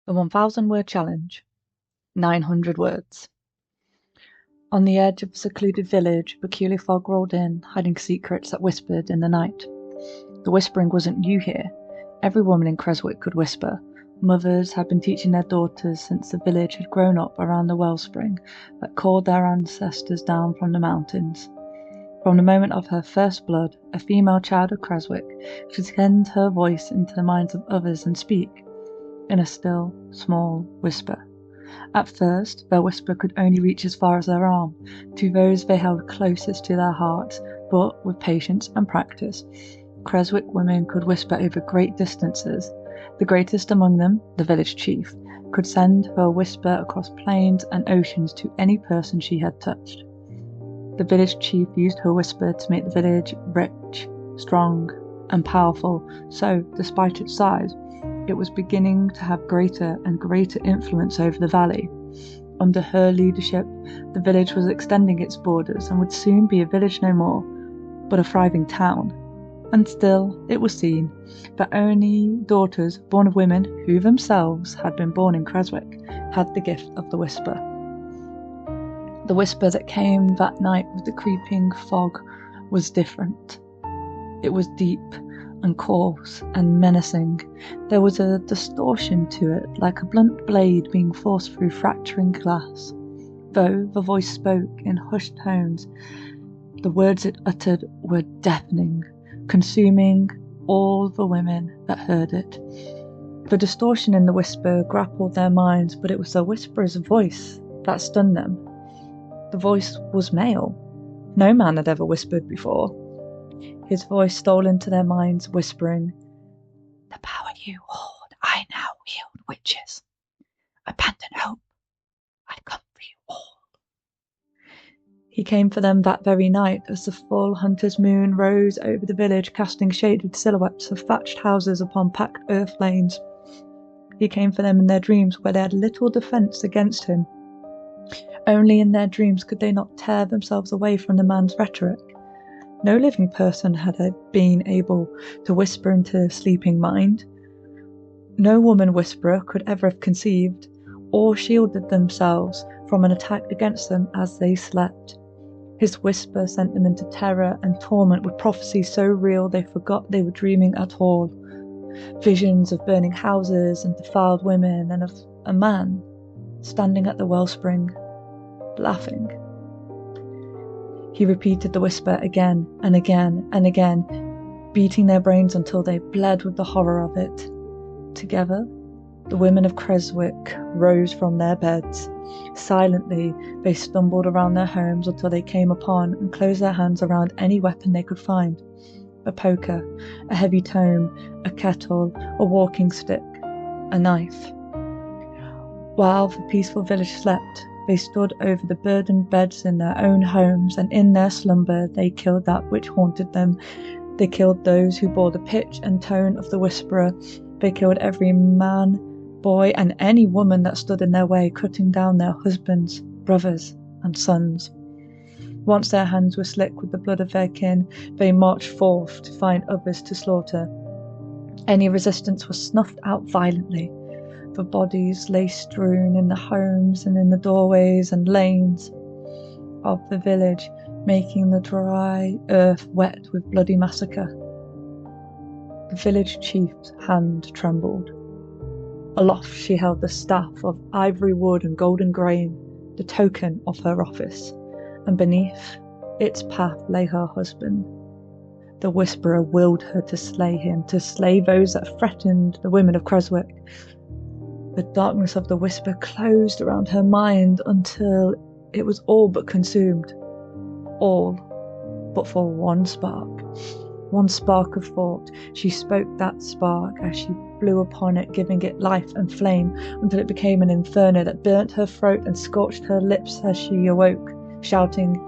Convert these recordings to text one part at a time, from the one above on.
The 1,000-word challenge. 900 words. On the edge of a secluded village, a peculiar fog rolled in, hiding secrets that whispered in the night. The whispering wasn't new here. Every woman in Creswick could whisper. Mothers had been teaching their daughters since the village had grown up around the wellspring that called their ancestors down from the mountains. From the moment of her first blood, a female child of Creswick could send her voice into the minds of others and speak, in a still, small whisper. At first, their whisper could only reach as far as their arm, to those they held closest to their hearts, but with patience and practice, Creswick women could whisper over great distances. The greatest among them, the village chief, could send her whisper across plains and oceans to any person she had touched. The village chief used her whisper to make the village rich, strong, and powerful, so, despite its size, it was beginning to have greater and greater influence over the valley. Under her leadership, the village was extending its borders and would soon be a village no more, but a thriving town. And still, it was seen that only daughters born of women who themselves had been born in Creswick had the gift of the whisper. The whisper that came that night with the creeping fog was different. It was deep and coarse and menacing. There was a distortion to it, like a blunt blade being forced through fracturing glass. Though the voice spoke in hushed tones, the words it uttered were deafening, consuming all the women that heard it. The distortion in the whisper grappled their minds, but it was the whisperer's voice that stunned them. The voice was male. No man had ever whispered before. His voice stole into their minds, whispering, "The power you hold, I now wield, witches. Abandon hope. I come for you all." He came for them that very night, as the full hunter's moon rose over the village, casting shaded silhouettes of thatched houses upon packed earth lanes. He came for them in their dreams, where they had little defence against him. Only in their dreams could they not tear themselves away from the man's rhetoric. No living person had been able to whisper into a sleeping mind. No woman whisperer could ever have conceived or shielded themselves from an attack against them as they slept. His whisper sent them into terror and torment with prophecies so real they forgot they were dreaming at all. Visions of burning houses and defiled women, and of a man standing at the wellspring, laughing. He repeated the whisper again and again and again, beating their brains until they bled with the horror of it. Together, the women of Creswick rose from their beds. Silently, they stumbled around their homes until they came upon and closed their hands around any weapon they could find. A poker, a heavy tome, a kettle, a walking stick, a knife. While the peaceful village slept, they stood over the burdened beds in their own homes, and in their slumber they killed that which haunted them. They killed those who bore the pitch and tone of the whisperer. They killed every man, boy, and any woman that stood in their way, cutting down their husbands, brothers, and sons. Once their hands were slick with the blood of their kin, they marched forth to find others to slaughter. Any resistance was snuffed out violently. The bodies lay strewn in the homes and in the doorways and lanes of the village, making the dry earth wet with bloody massacre. The village chief's hand trembled. Aloft she held the staff of ivory wood and golden grain, the token of her office, and beneath its path lay her husband. The whisperer willed her to slay him, to slay those that threatened the women of Creswick. The darkness of the whisper closed around her mind until it was all but consumed. All but for one spark of thought. She spoke that spark as she blew upon it, giving it life and flame until it became an inferno that burnt her throat and scorched her lips as she awoke, shouting,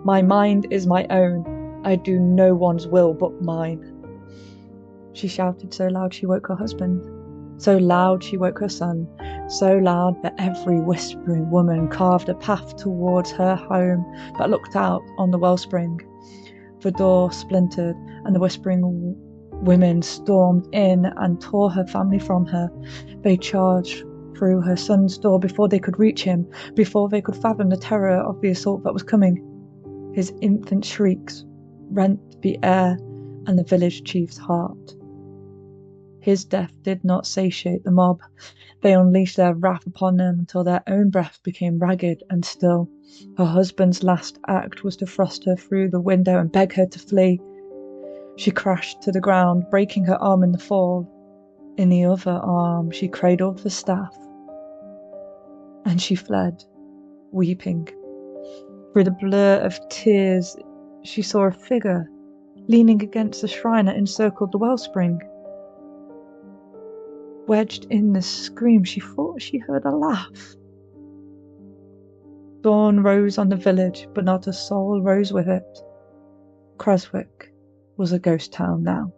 "My mind is my own. I do no one's will but mine." She shouted so loud she woke her husband. So loud she woke her son, so loud that every whispering woman carved a path towards her home that looked out on the wellspring. The door splintered, and the whispering Women stormed in and tore her family from her. They charged through her son's door before they could reach him, before they could fathom the terror of the assault that was coming. His infant shrieks rent the air and the village chief's heart. His death did not satiate the mob. They unleashed their wrath upon him until their own breath became ragged and still. Her husband's last act was to thrust her through the window and beg her to flee. She crashed to the ground, breaking her arm in the fall. In the other arm, she cradled the staff. And she fled, weeping. Through the blur of tears, she saw a figure leaning against the shrine that encircled the wellspring. Wedged in the scream, she thought she heard a laugh. Dawn rose on the village, but not a soul rose with it. Creswick was a ghost town now.